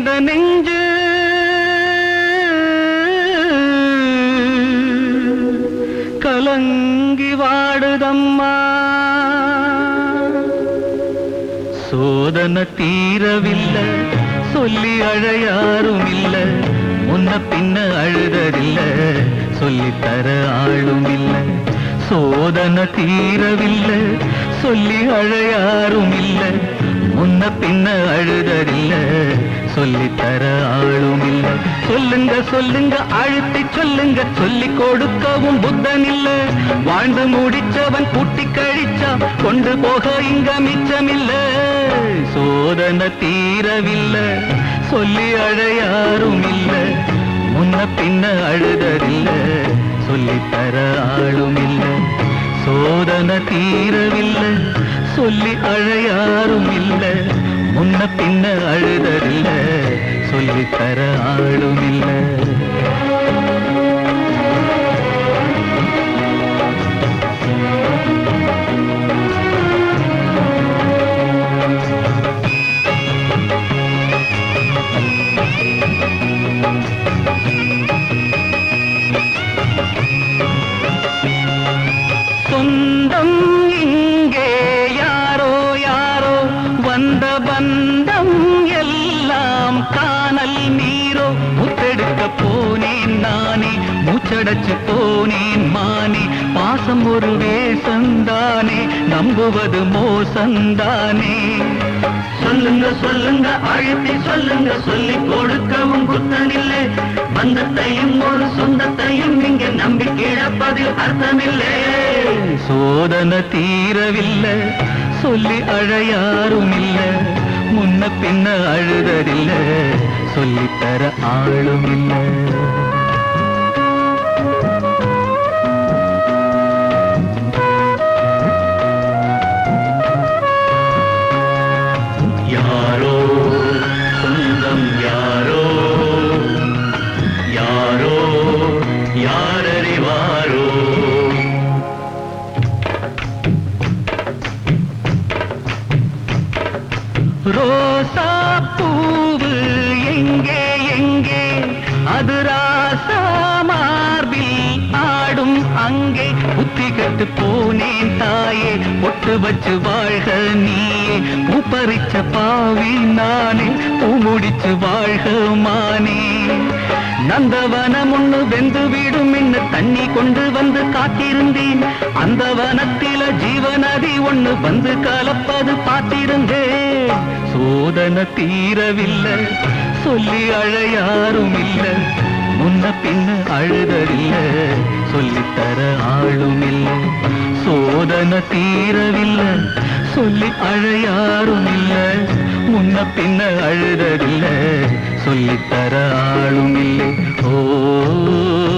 இந்த நெஞ்சு கலங்கி வாடுதம்மா சோதனை தீரவில்லை சொல்லி அழையாரும் இல்ல முன்ன பின்ன அழுததில்ல சொல்லித்தர ஆளும் இல்ல சோதனை தீரவில்லை சொல்லி அழையாரும் இல்ல முன்ன பின்ன அழுததில்ல சொல்லித்தர ஆளும் இல்ல சொல்லுங்க சொல்லுங்க அழுத்தி சொல்லுங்க சொல்லி கொடுக்கவும் புத்தன் இல்ல வாழ்ந்து முடிச்சவன் கூட்டி கழிச்சா கொண்டு போக இங்க மிச்சமில்ல சோதனை தீரவில்லை சொல்லி அழையாரும் இல்ல முன்ன பின்ன அழுததில்ல சொல்லித்தர ஆளும் இல்ல சோதனை தீரவில்லை சொல்லி அழையாரும் இல்ல முன்ன பின்ன அழுததில்ல சொல்லித்தர ஆளும் இல்ல சொந்தம் இங்கே யாரோ யாரோ வந்த பந்தம் எல்லாம் காணல் நீரோ முத்தெடுக்க போனேன் நானே மூச்சடைச்சு போனேன் மானே பாசம் ஒரு வேசந்தானே நம்புவது மோசந்தானே சொல்லுங்க சொல்லுங்க அழுத்தி சொல்லுங்க சொல்லி கொடுக்கவும் புத்தனில்லை பந்தத்தையும் ஒரு சொந்தத்தையும் இங்க நம்பி கிழப்பதில் அர்த்தமில்லை சோதனை தீரவில்லை சொல்லி அழையாரும் இல்ல முன்ன பின்ன அழுததில்ல சொல்லித்தர ஆளும் இல்லை யாரோ சொந்தம் யாரோ யாரோ யாரறிவாரோ ரோசா பூவு எங்கே எங்கே அது ராசா மார்பில் ஆடும் அங்கே புத்தி கட்டு போனேன் தாயே பொட்டு வச்சு வாழ்க நீயே பூப்பறிச்ச பாவி நானே பூ முடிச்சு வாழ்க மானே நந்தவனம் ஒண்ணு வெந்து வீடும் என்ன தண்ணி கொண்டு வந்து காத்திருந்தேன் அந்த வனத்தில ஜீவநதி ஒண்ணு வந்து கலப்பது பார்த்திருந்தேன் சோதனை தீரவில்லை சொல்லி அழையாரும் இல்ல முன்ன பின்ன அழுததில்ல சொல்லித்தர ஆளும் இல்ல சோதனை தீரவில்லை சொல்லி அழையாரும் இல்ல முன்ன பின்ன அழுததில்ல சொல்லித்தர ஆளும் இல்லை ஓ